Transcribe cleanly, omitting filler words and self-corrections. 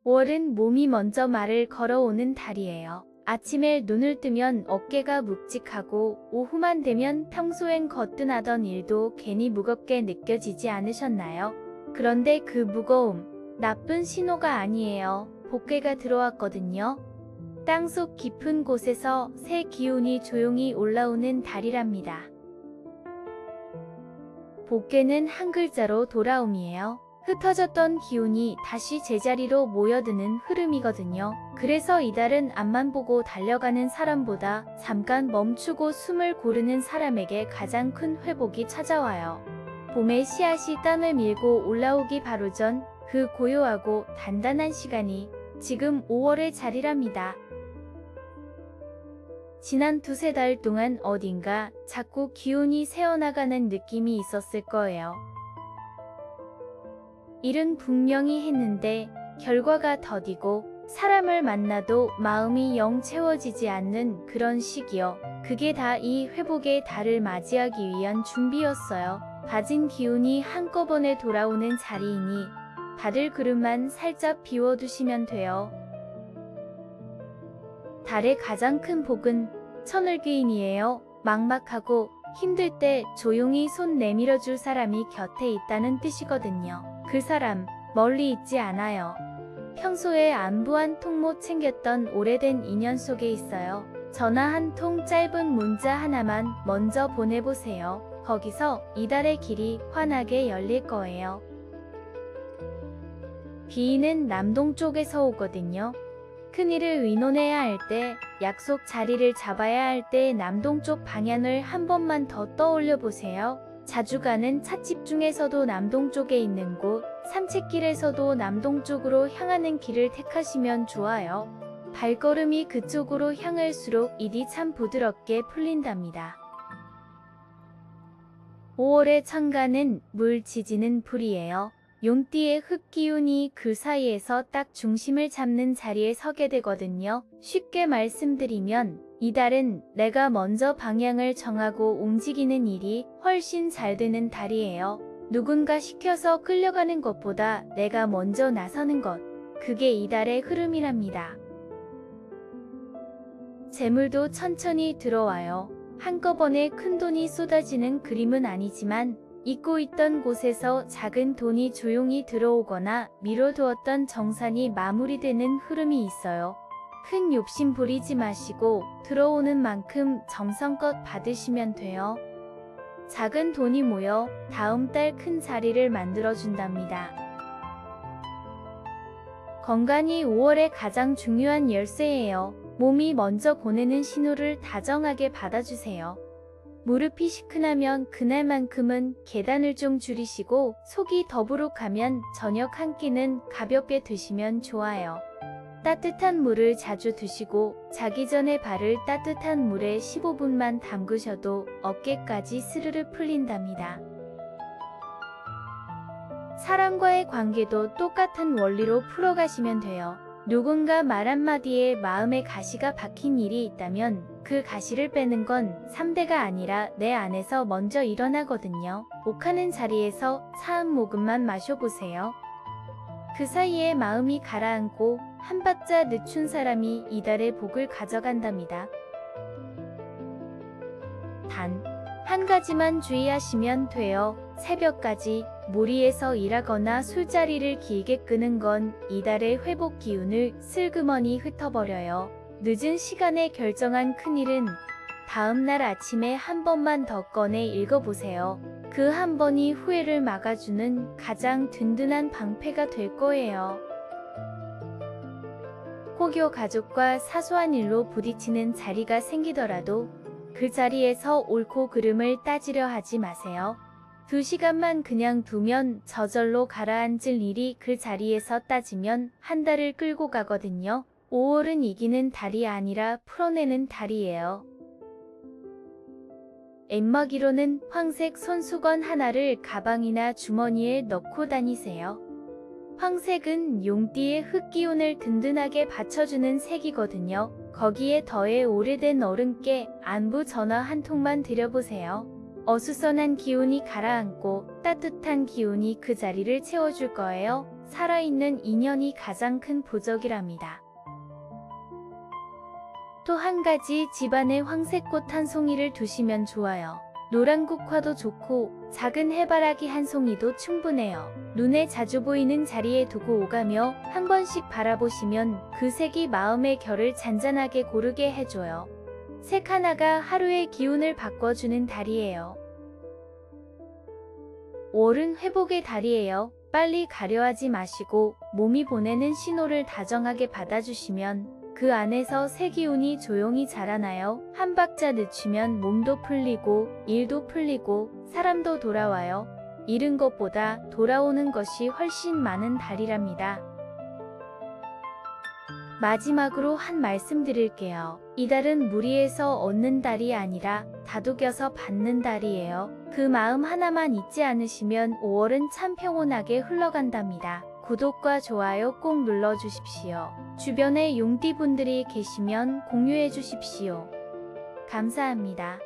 5월은 몸이 먼저 말을 걸어오는 달이에요. 아침에 눈을 뜨면 어깨가 묵직하고 오후만 되면 평소엔 거뜬하던 일도 괜히 무겁게 느껴지지 않으셨나요? 그런데 그 무거움, 나쁜 신호가 아니에요. 복개가 들어왔거든요. 땅속 깊은 곳에서 새 기운이 조용히 올라오는 달이랍니다. 복개는 한 글자로 돌아옴이에요. 흩어졌던 기운이 다시 제자리로 모여드는 흐름이거든요. 그래서 이달은 앞만 보고 달려가는 사람보다 잠깐 멈추고 숨을 고르는 사람에게 가장 큰 회복이 찾아와요. 봄의 씨앗이 땅을 밀고 올라오기 바로 전 그 고요하고 단단한 시간이 지금 5월의 자리랍니다. 지난 두세 달 동안 어딘가 자꾸 기운이 새어나가는 느낌이 있었을 거예요. 일은 분명히 했는데 결과가 더디고 사람을 만나도 마음이 영 채워지지 않는 그런 시기요. 그게 다 이 회복의 달을 맞이하기 위한 준비였어요. 가진 기운이 한꺼번에 돌아오는 자리이니 받을 그릇만 살짝 비워두시면 돼요. 달의 가장 큰 복은 천을귀인이에요. 막막하고 힘들 때 조용히 손 내밀어 줄 사람이 곁에 있다는 뜻이거든요. 그 사람 멀리 있지 않아요. 평소에 안부 한 통 못 챙겼던 오래된 인연 속에 있어요. 전화 한 통, 짧은 문자 하나만 먼저 보내보세요. 거기서 이달의 길이 환하게 열릴 거예요. 귀인은 남동쪽에서 오거든요. 큰일을 의논해야 할 때, 약속 자리를 잡아야 할 때 남동쪽 방향을 한 번만 더 떠올려 보세요. 자주 가는 찻집 중에서도 남동쪽에 있는 곳, 산책길에서도 남동쪽으로 향하는 길을 택하시면 좋아요. 발걸음이 그쪽으로 향할수록 일이 참 부드럽게 풀린답니다. 5월의 천간은 물, 지지는 불이에요. 용띠의 흙기운이 그 사이에서 딱 중심을 잡는 자리에 서게 되거든요. 쉽게 말씀드리면 이달은 내가 먼저 방향을 정하고 움직이는 일이 훨씬 잘 되는 달이에요. 누군가 시켜서 끌려가는 것보다 내가 먼저 나서는 것, 그게 이달의 흐름이랍니다. 재물도 천천히 들어와요. 한꺼번에 큰 돈이 쏟아지는 그림은 아니지만 잊고 있던 곳에서 작은 돈이 조용히 들어오거나 미뤄두었던 정산이 마무리되는 흐름이 있어요. 큰 욕심 부리지 마시고 들어오는 만큼 정성껏 받으시면 돼요. 작은 돈이 모여 다음 달 큰 자리를 만들어준답니다. 건강이 5월의 가장 중요한 열쇠예요. 몸이 먼저 보내는 신호를 다정하게 받아주세요. 무릎이 시큰하면 그날만큼은 계단을 좀 줄이시고 속이 더부룩하면 저녁 한 끼는 가볍게 드시면 좋아요. 따뜻한 물을 자주 드시고 자기 전에 발을 따뜻한 물에 15분만 담그셔도 어깨까지 스르르 풀린답니다. 사람과의 관계도 똑같은 원리로 풀어가시면 돼요. 누군가 말 한마디에 마음의 가시가 박힌 일이 있다면 그 가시를 빼는 건 3대가 아니라 내 안에서 먼저 일어나거든요. 옥하는 자리에서 사한 모금만 마셔보세요. 그 사이에 마음이 가라앉고 한 박자 늦춘 사람이 이달의 복을 가져간답니다. 단 한 가지만 주의하시면 돼요. 새벽까지 무리해서 일하거나 술자리를 길게 끄는 건 이달의 회복 기운을 슬그머니 흩어버려요. 늦은 시간에 결정한 큰일은 다음날 아침에 한 번만 더 꺼내 읽어보세요. 그 한 번이 후회를 막아주는 가장 든든한 방패가 될 거예요. 혹여 가족과 사소한 일로 부딪히는 자리가 생기더라도 그 자리에서 옳고 그름을 따지려 하지 마세요. 2시간만 그냥 두면 저절로 가라앉을 일이 그 자리에서 따지면 한 달을 끌고 가거든요. 5월은 이기는 달이 아니라 풀어내는 달이에요. 엠먹이로는 황색 손수건 하나를 가방이나 주머니에 넣고 다니세요. 황색은 용띠의 흙기운을 든든하게 받쳐주는 색이거든요. 거기에 더해 오래된 어른께 안부 전화 한 통만 드려보세요. 어수선한 기운이 가라앉고 따뜻한 기운이 그 자리를 채워줄 거예요. 살아있는 인연이 가장 큰 보적이랍니다. 또 한 가지 집안에 황색꽃 한 송이를 두시면 좋아요. 노란국화도 좋고 작은 해바라기 한 송이도 충분해요. 눈에 자주 보이는 자리에 두고 오가며 한 번씩 바라보시면 그 색이 마음의 결을 잔잔하게 고르게 해줘요. 색 하나가 하루의 기운을 바꿔주는 달이에요. 5월은 회복의 달이에요. 빨리 가려하지 마시고 몸이 보내는 신호를 다정하게 받아주시면 그 안에서 새 기운이 조용히 자라나요. 한 박자 늦추면 몸도 풀리고 일도 풀리고 사람도 돌아와요. 잃은 것보다 돌아오는 것이 훨씬 많은 달이랍니다. 마지막으로 한 말씀 드릴게요. 이 달은 무리해서 얻는 달이 아니라 다독여서 받는 달이에요. 그 마음 하나만 잊지 않으시면 5월은 참 평온하게 흘러간답니다. 구독과 좋아요 꼭 눌러주십시오. 주변에 용띠분들이 계시면 공유해 주십시오. 감사합니다.